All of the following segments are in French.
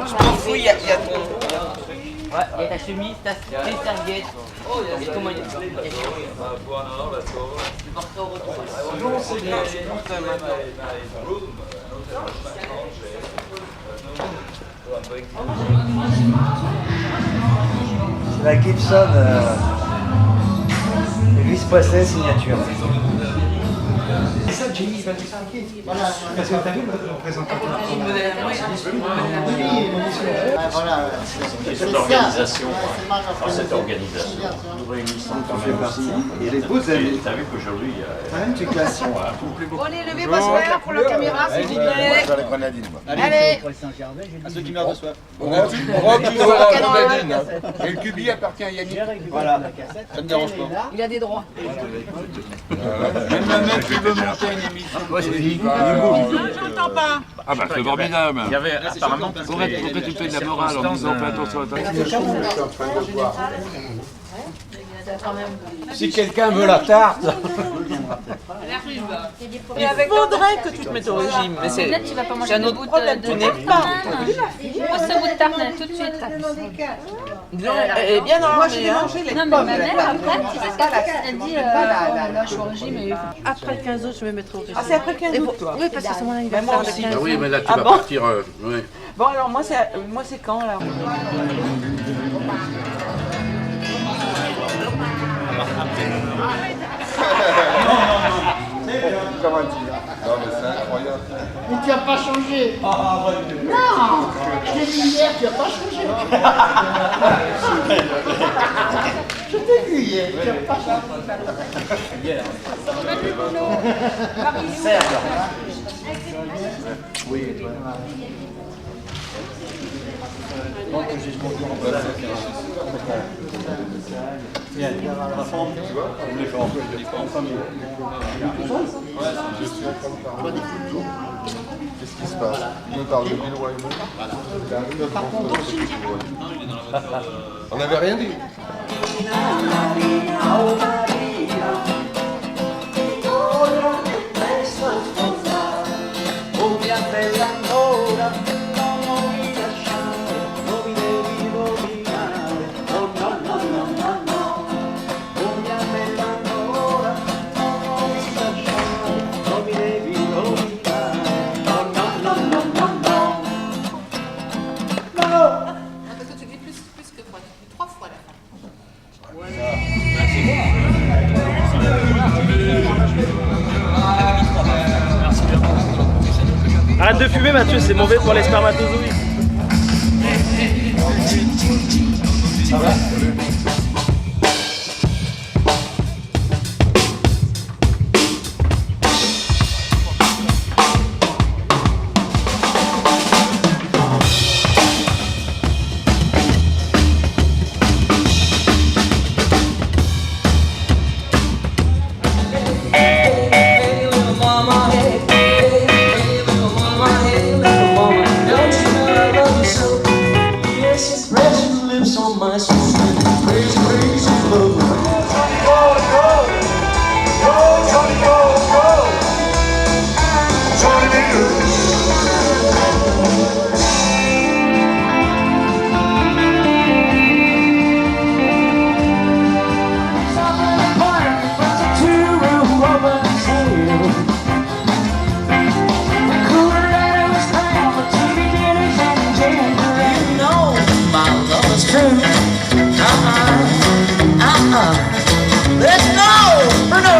Je m'en fous, il y a ton... Ouais, il y a ta chemise, ta serviette. Et comment il y a ça? C'est la Gibson Elvis Presley signature. C'est ça, Jimmy, il va t'expliquer. Voilà. Parce que t'as vu le présentateur. Voilà, Et cette organisation, dans cette organisation, Nous réunissons quand fait partie. Et les beaux amis. tu as vu qu'aujourd'hui, Tu es classe. Allez, levez vos soeurs pour la caméra, s'il vous plaît. Allez. à ceux qui meurent de soif. On voit toujours la grenadine. Et le cubi appartient à Yannick. Voilà. Ça me dérange pas. Il a des droits. Même un mec qui veut monter une émission. J'entends pas. Ah bah c'est formidable. il y avait apparemment... Pourquoi tu fais de la morale en disant pas attention à ta... Si quelqu'un veut la tarte. Il faudrait que tu te mettes au régime, mais c'est Peut-être tu vas pas manger un de autre bout problème, de tu n'es pas. Moi, ce bout de tarte, tout de suite. Elle est bien armée, hein. Non, mais ma mère, après, tu sais ce qu'elle dit là, je suis au régime. Après le 15 août, je me mettrai au régime. Ah, c'est après le 15 août, toi? Oui, parce que c'est mon Moi anniversaire. aussi. Ah oui, mais là tu Ah vas bon partir. Oui. Bon, alors moi, c'est quand, là? Comment dire? Non mais c'est incroyable. Mais tu n'as pas changé. Non, je l'ai dit hier, tu n'as pas changé. Je t'ai vu hier, tu n'as pas changé. Oui, et toi. Qu'est-ce qui se passe? Il me parle de Bill Wyman. On n'avait rien dit. Parce que tu dis plus que fois, tu dis 3 fois la fin. Arrête de fumer Mathieu, c'est mauvais pour les spermatozoïdes. Yes, expression lives on my soul. Let's go, Bruno.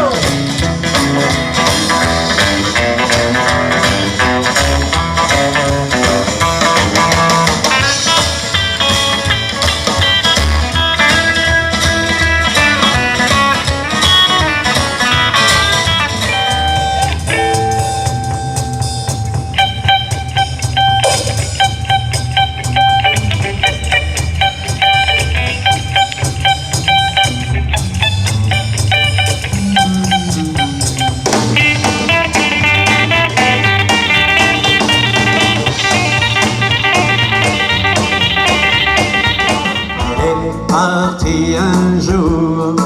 Parti un jour,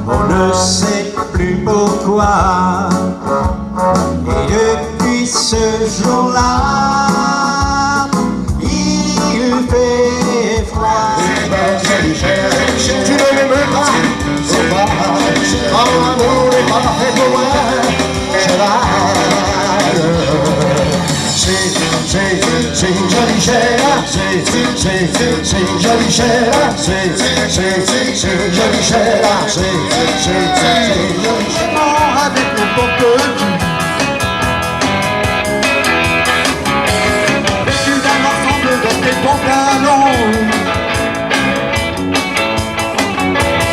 on ne sait plus pourquoi, et depuis ce jour-là, il fait froid. Tu ne m'aimes pas, c'est pas, quand l'amour n'est pas fait pour moi, c'est une jolie chère, c'est une jolie chère, c'est une jolie chère, c'est une jolie chère. Avec n'importe qui, vêtu d'un ensemble de tes pantalons,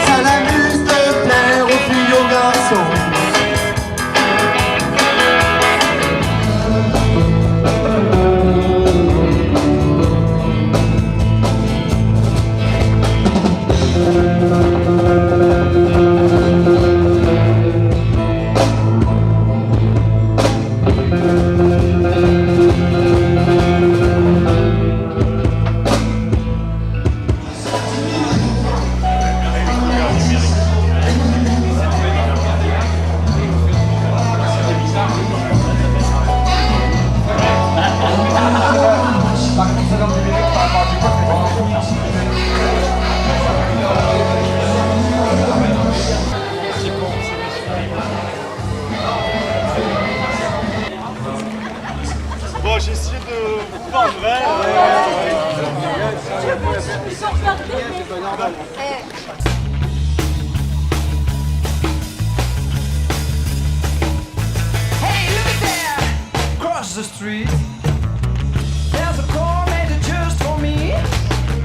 ça l'amuse de plaire aux filles, aux garçons. Bon, j'ai essayé de pas en vrai. Hey, look at there! Across the street, there's a car made just for me.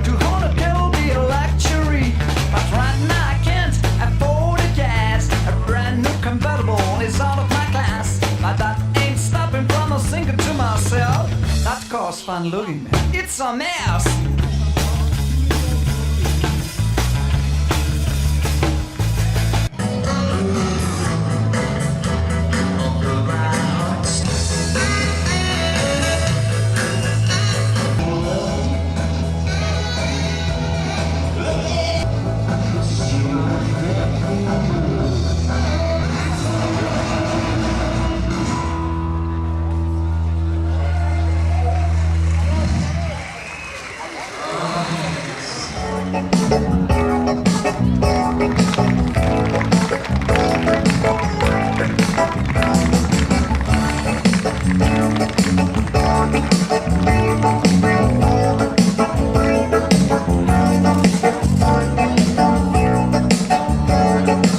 200 will be a luxury, but right now I can't afford a gas. A brand new convertible is out of my class, but that ain't stopping from a thinking to myself. That car's fun looking, it's a mess.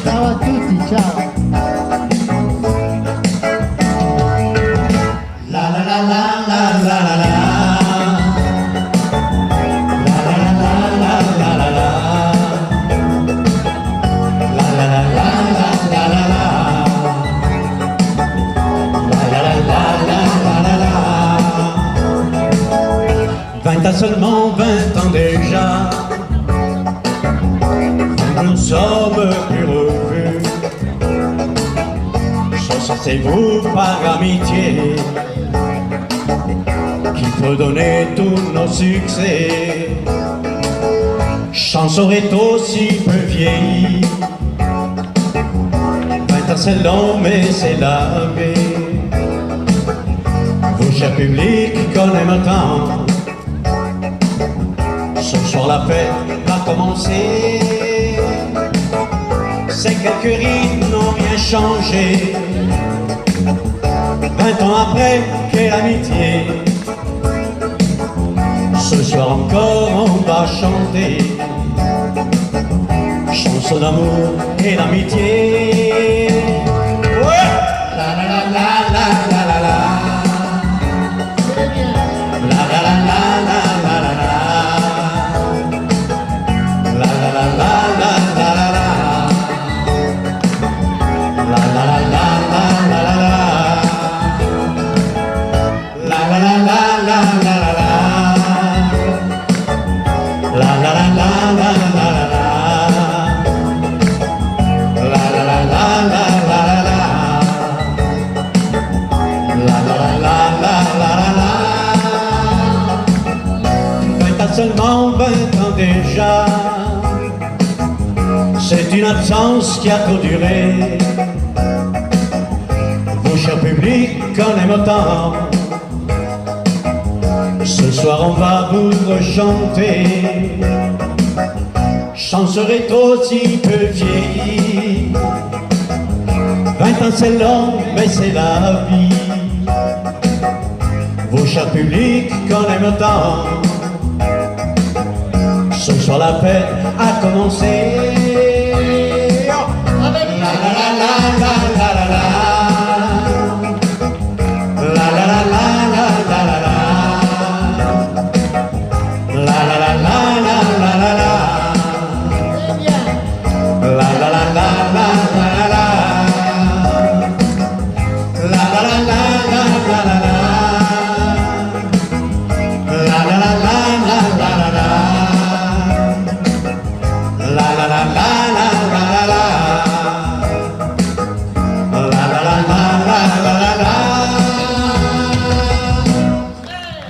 Ciao a tutti, ciao. La la la la la la la la. La la la la la la la. La la la la la la la la. La la la la la la la. 20 ans seulement, 20 ans déjà. Nous ne sommes plus revus. Chancez-vous par amitié qu'il faut donner tous nos succès. Chance aurait aussi peu vieilli. 20 ans c'est long mais c'est la vie. Vous cher public qu'on aime tant, ce soir la fête va commencer. Ces quelques rides n'ont rien changé. 20 ans après, quelle amitié. Ce soir encore on va chanter. Chanson sur l'amour et l'amitié. Ouais. La la la la la la la la. La la la la la la la la. La la la la la la la la. La la la la la la la la. La la la la la la la la. La la la la la la la la. La la la la la la la la. La la la la la la la la. 20 ans seulement, 20 ans déjà. C'est une absence qui a trop duré. Vous, cher public, qu'on aime autant, ce soir on va vous rechanter. Chance rétro si peu vieilli. 20 ans c'est long, mais c'est la vie. Vos chers publics qu'on aime tant, ce soir la fête a commencé. La la la la la la la la. La la la la la la la la. La la la la la la la la. La la la la la la la. La la la la la la la. La la la la la la la. La la la la la la la. La la la la la la la.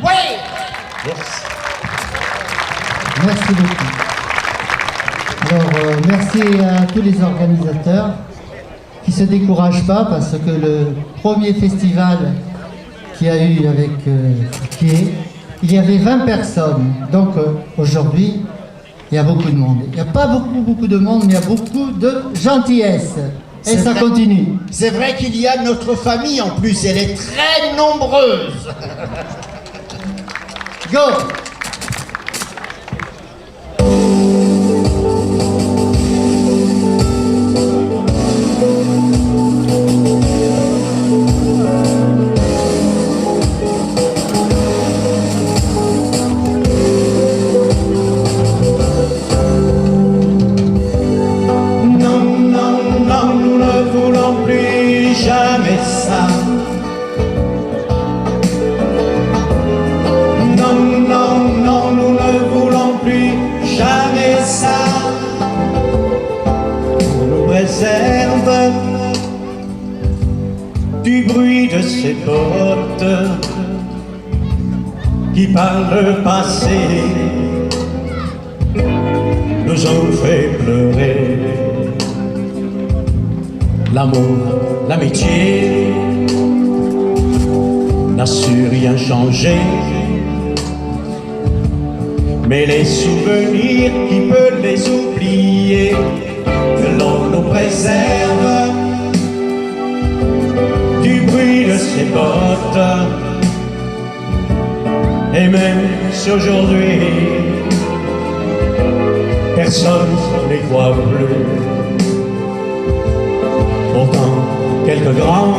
Oui. Merci beaucoup. Alors, merci à tous les organisateurs qui ne se découragent pas parce que le premier festival qu'il y a eu avec Fouquier, il y avait 20 personnes. Donc aujourd'hui, il y a beaucoup de monde. Il n'y a pas beaucoup de monde, mais il y a beaucoup de gentillesse. Et ça continue. C'est vrai qu'il y a notre famille en plus, elle est très nombreuse. Go! Du bruit de ces bottes qui par le passé nous ont fait pleurer. L'amour, l'amitié n'a su rien changer, mais les souvenirs qui peuvent les oublier, que l'on nous préserve du bruit de ses bottes. Et même si aujourd'hui personne ne les voit plus, pourtant quelques grands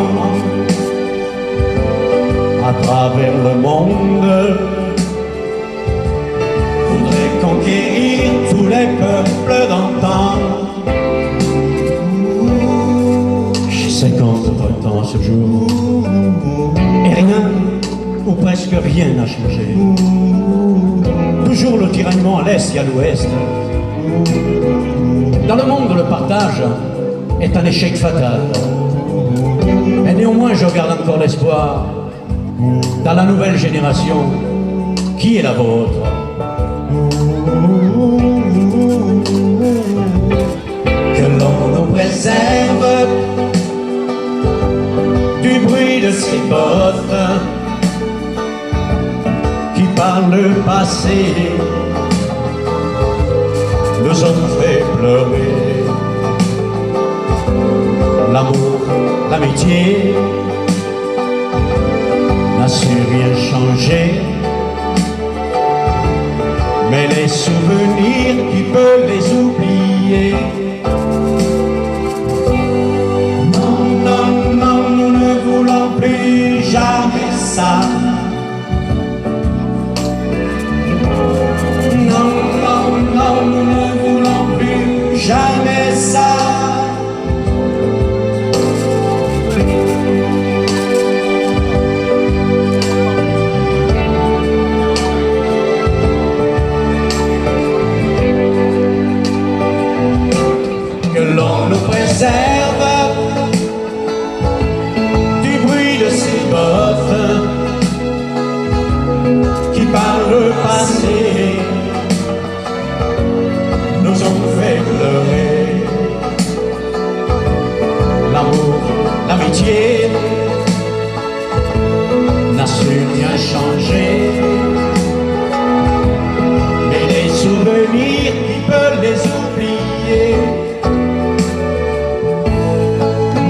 à travers le monde voudraient conquérir tous les peuples d'antan. J'ai 50 ans ce jour et rien ou presque rien n'a changé. Toujours le tiraillement à l'est et à l'ouest. Dans le monde, le partage est un échec fatal. Mais néanmoins, je garde encore l'espoir dans la nouvelle génération qui est la vôtre. Que l'on nous préserve du bruit de ces bottes qui par le passé nous ont fait pleurer. L'amour, l'amitié n'a su rien changer, mais les souvenirs qui peuvent les oublier, ça. Non, non, non, nous ne voulons plus jamais ça. Que l'on nous préserve du bruit de ces bottes qui par le passé nous ont fait pleurer. L'amour, l'amitié n'a su rien changer, mais les souvenirs, qui peuvent les oublier.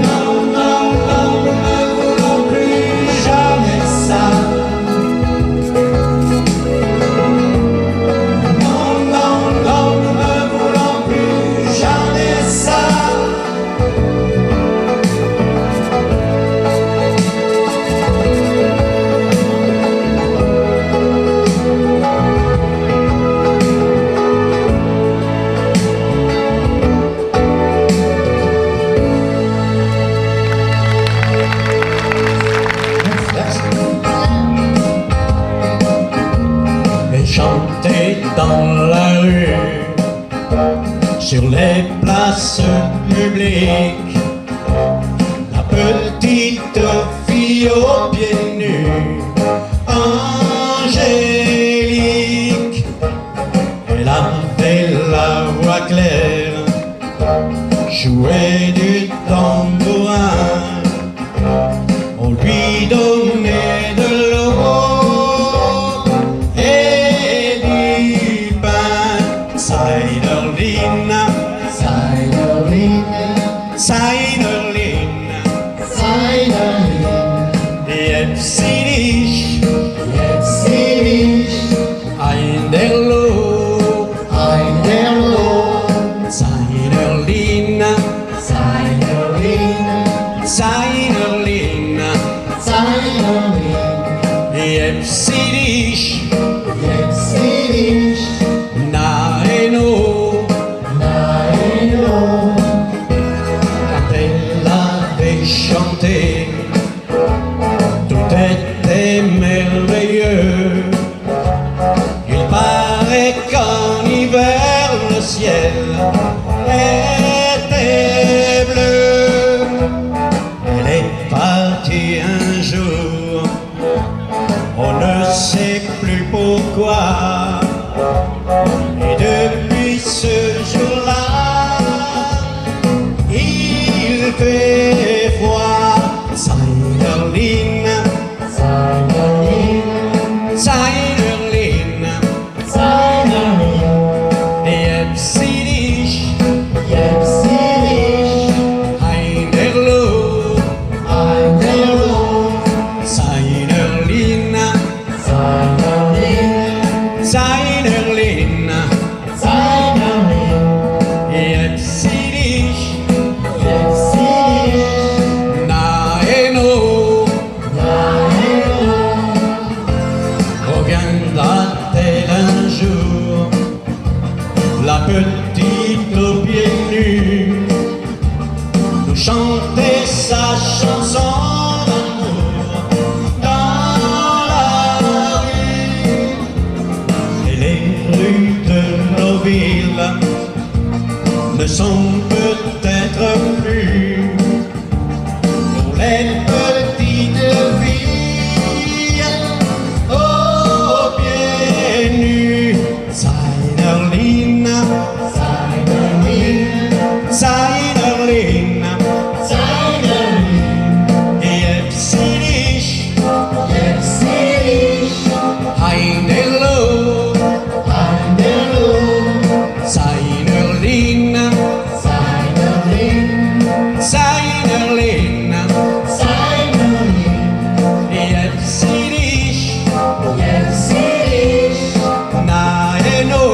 Non, non, non, nous ne voulons plus jamais ça. Non, non, non, nous ne voulons plus jamais ça. Et chanter dans la rue, sur les places publiques, la petite fille aux pieds nus, angélique. Elle avait la voix claire, jouait du tambourin, on lui donnait de l'eau et du pain. Seiderlina, Seiderlina, Seiderlina, Seiderlina, jetzt ich, ein der Loh, Seiderlina, Seiderlina, Seiderlina, jetzt ich, Naeno, quand elle avait chanté, tout était merveilleux. Il paraît qu'en hiver le ciel était bleu. Elle est partie un jour, on ne sait plus pourquoi. Et depuis ce jour-là, il fait froid. Seiderlina, Seiderlina, Seiderlina, jetzt ich, ein der Loh, Seiderlina, Seiderlina, jetzt ich, Naeno, reviendra-t-elle un jour, la petite aux pieds nus, nous chanter sa chanson d'amour dans la rue. Et les rues de nos villes ne sont peut-être plus pour les petites filles aux pieds nus. Seiderlina, Seiderlina, jetzt ich, ein der Loh, Seiderlina, Seiderlina, jetzt ich, Naeno.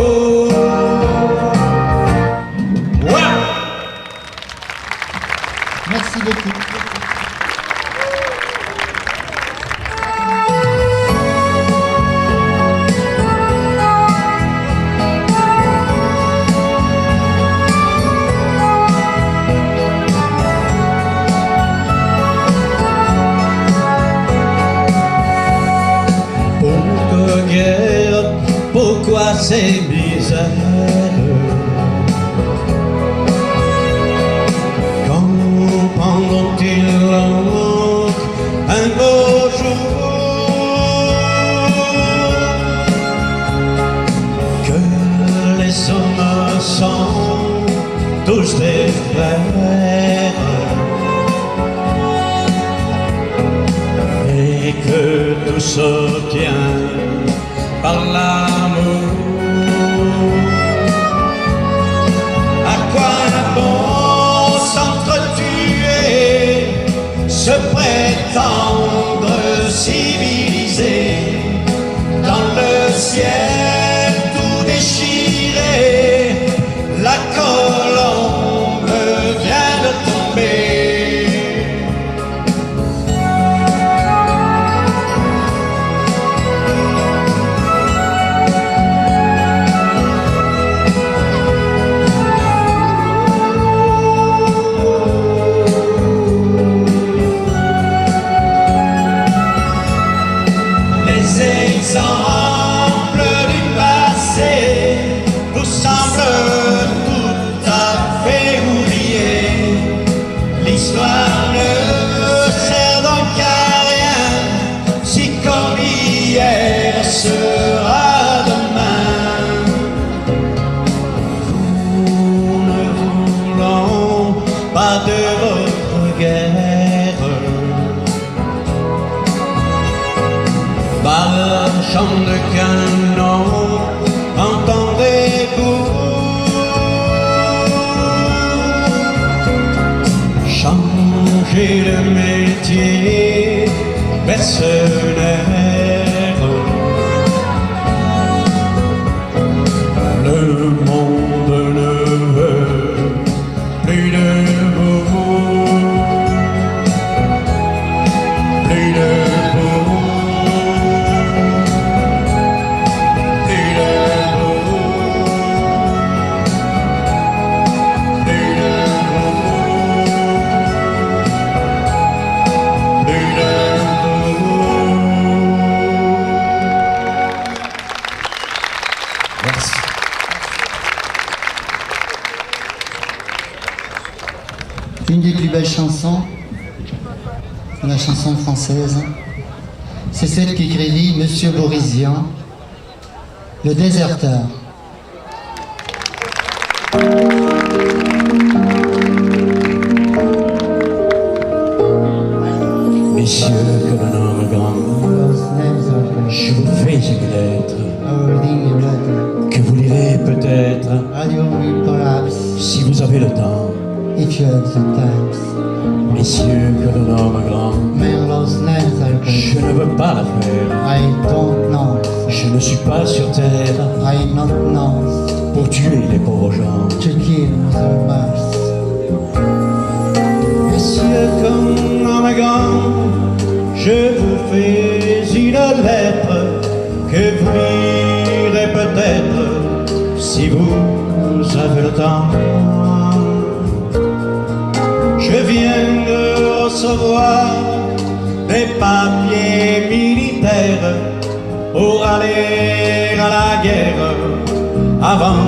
Merci beaucoup. à ses misères. Comprendront-ils donc un beau jour que les hommes sont tous des frères et que tout se tient par l'amour? À quoi bon s'entretuer, se prétendre civilisé, dans le ciel tout déchiré, la colombe vient de tomber. Marchand de canon, entendez-vous changer de métier, mercenaire? Le monde ne veut plus de vous, plus de vous. Une des plus belles chansons, la chanson française, c'est celle qu'écrivit Monsieur Bourisian, Le Déserteur. Messieurs, que le nom grand, je vous fais une lettre que vous lirez peut-être si vous avez le temps. Messieurs, que le nom grand, je ne veux pas la faire. Je ne suis pas sur terre pour tuer les pauvres gens. Messieurs, comme homme grand, je vous fais une lettre que vous lirez peut-être si vous avez le temps. Je viens de recevoir des papiers militaires pour aller à la guerre avant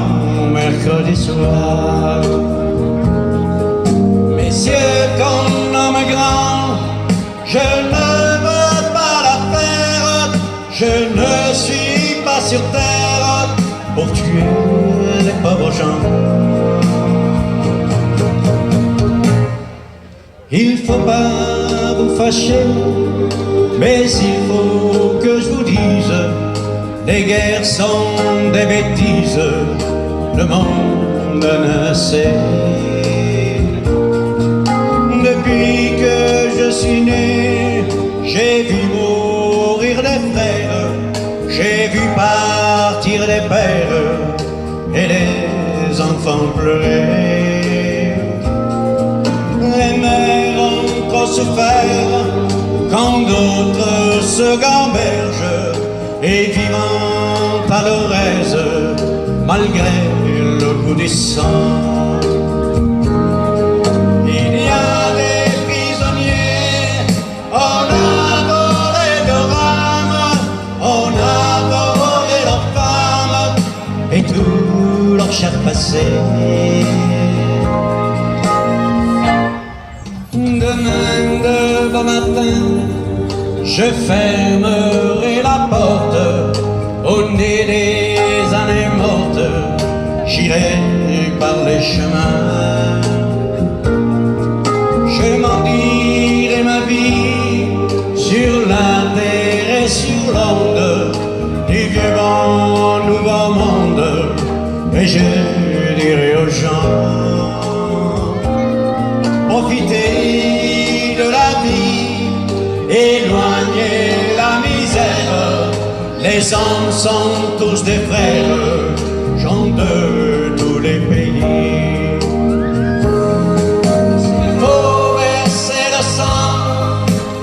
mercredi soir. Messieurs, comme homme grand, je ne veux pas la faire. Je ne suis pas sur terre pour tuer les pauvres gens. Il faut pas vous fâcher, mais il faut que je vous dise, les guerres sont des bêtises, le monde ne sait. Depuis que je suis né, j'ai vu mourir des frères, j'ai vu partir des pères et les enfants pleurer. Les mères ont trop souffert quand d'autres se gambergent et vivant à leur aise malgré le goût du sang. Il y a des prisonniers, on a volé leurs âmes, on a volé leurs femmes, le matin, je fermerai la porte au nez des années mortes. J'irai par les chemins, je m'en dirai ma vie sur la terre et sur l'onde du vieux bon nouveau monde. Et je dirai aux gens, profitez de la vie, éloignez la misère. Les hommes sont tous des frères, gens de tous les pays. Il faut verser le sang,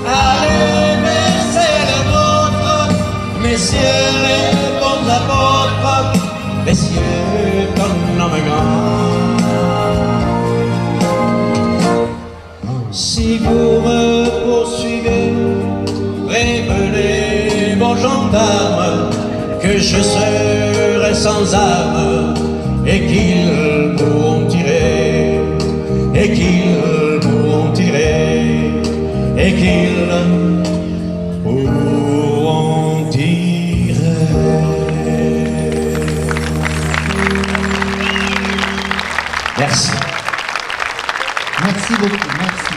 allez verser le vôtre, messieurs les bons apôtres, messieurs comme homme grand. Si vous me poursuivez, prévenez vos gendarmes que je serai sans armes et qu'ils pourront tirer, et qu'ils pourront tirer, et qu'ils pourront tirer. Merci. Merci beaucoup, merci.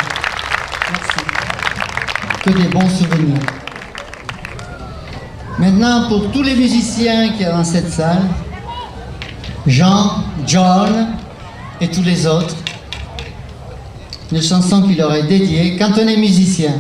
Merci. Que des bons souvenirs. Maintenant, pour tous les musiciens qui sont dans cette salle, Jean, John et tous les autres, une chanson qui leur est dédiée quand on est musicien.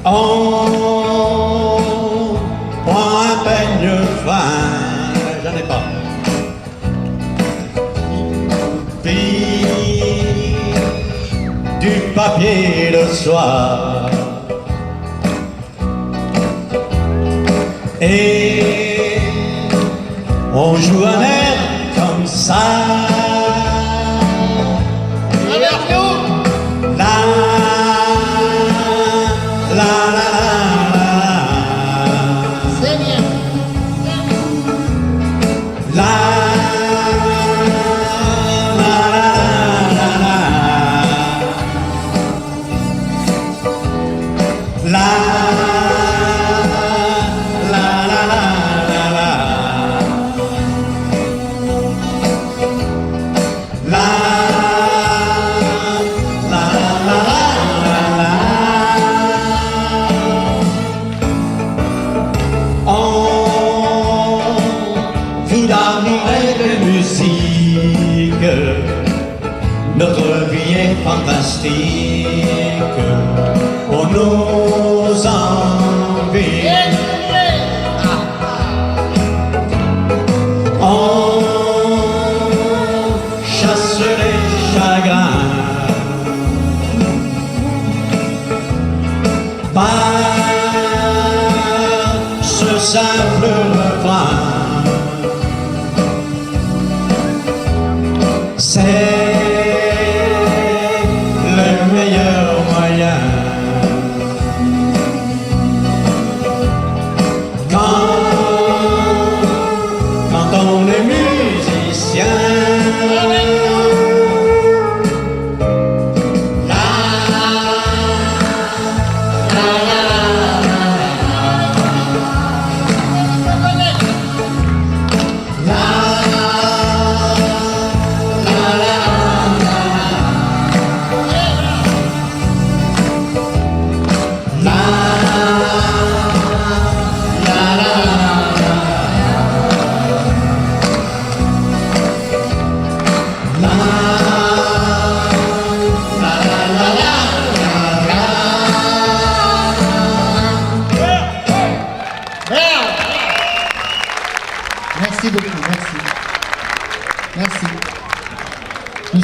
On prend un peigne fin, j'en ai pas. Puis du papier de soie et on joue un air comme ça. Notre vie est fantastique, on nous envie, on chasse les chagrins par ce simple refrain. C'est le meilleur moyen. Quand on est musicien, la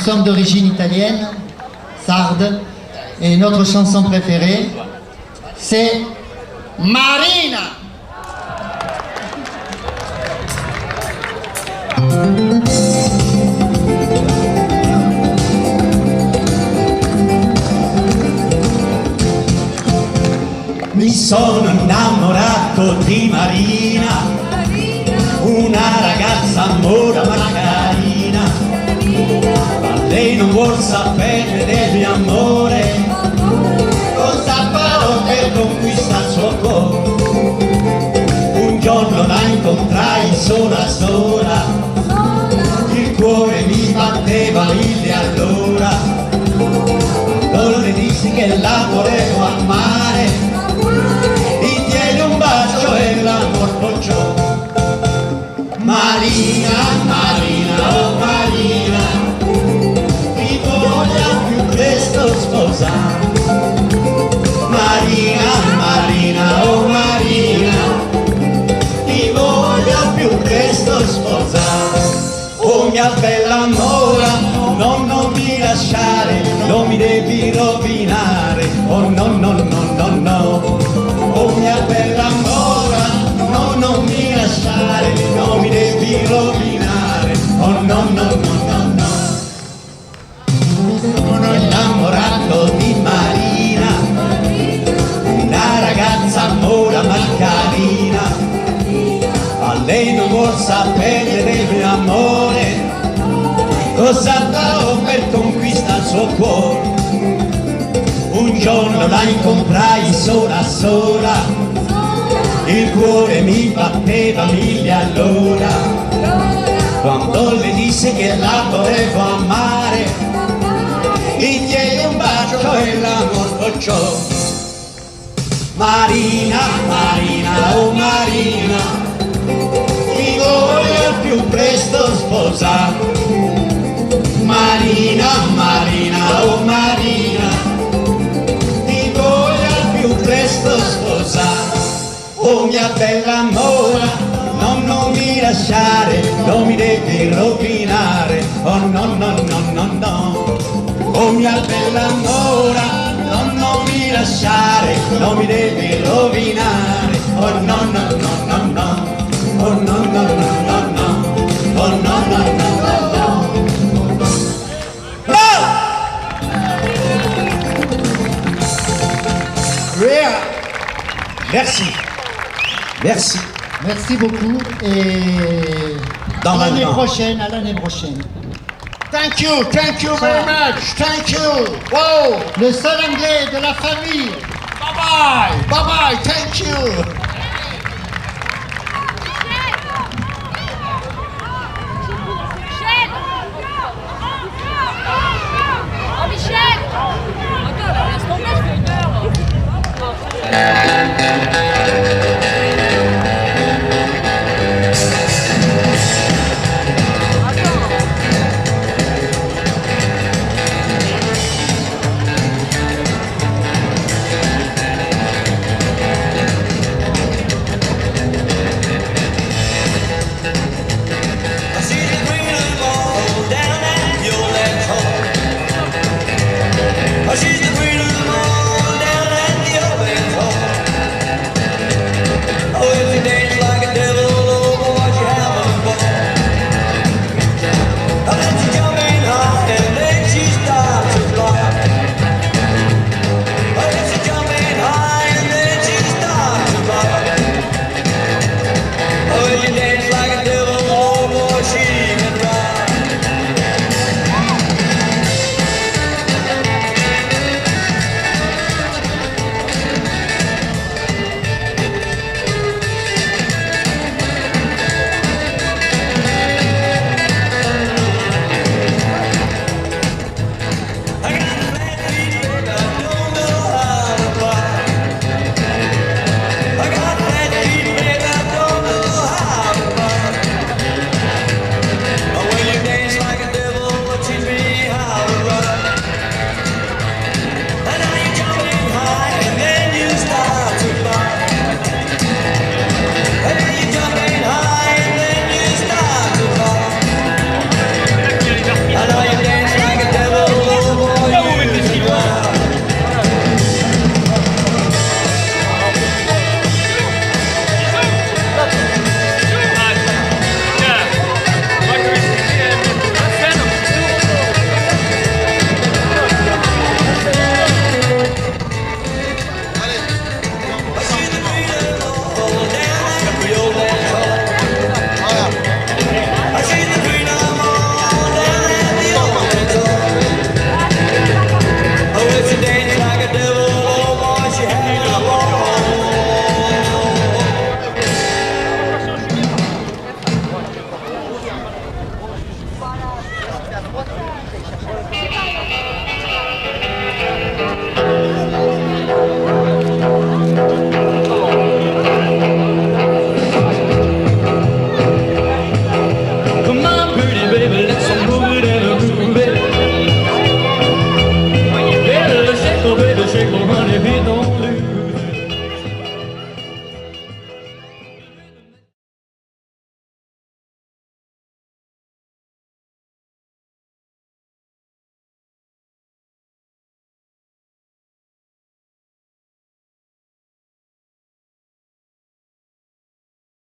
sommes d'origine italienne, sarde, et notre chanson préférée, c'est Marina. Mi sono innamorato di Marina, una ragazza mora ma carina, ma lei non vuol sapere del mio amore, cosa farò per conquistare il suo cuore? Un giorno la incontrai sola sola, il cuore mi batteva mille all'ora, quando le dissi che la volevo amare, mi diede un bacio e l'amor bocciò. Marina, Marina, oh Marina, ti voglio più presto sposare. Marina, Marina, oh Marina, ti voglio più presto sposare. Oh mia bella mora, non mi lasciare, non mi devi rovinare, oh no no no no no. Oh mia bella mora, non mi lasciare, non mi devi rovinare, oh no no no no no. Sono innamorato di Marina, una ragazza mora ma carina, ma lei non vuol sapere del mio amore, cosa farò per conquistare il suo cuore? Un giorno la incontrai sola sola, il cuore mi batteva mille all'ora, quando le disse che la volevo amare, mi diede un bacio e l'amor bocciò. Marina, Marina, oh Marina, ti voglio più presto sposare. Marina, Marina, oh Marina, ti voglio più presto sposare. Oh mia bella mora, non mi lasciare, non mi devi rovinare, oh no no no no no. Oh mia bella mora, non mi lasciare, non mi devi rovinare, oh no no no no no, oh no no no no no, oh no no no no no. Merci. Merci. Merci beaucoup et Dans à l'année le temps. prochaine, à l'année prochaine. Thank you very much. Thank you. Wow. Le seul anglais de la famille. Bye bye. Bye bye.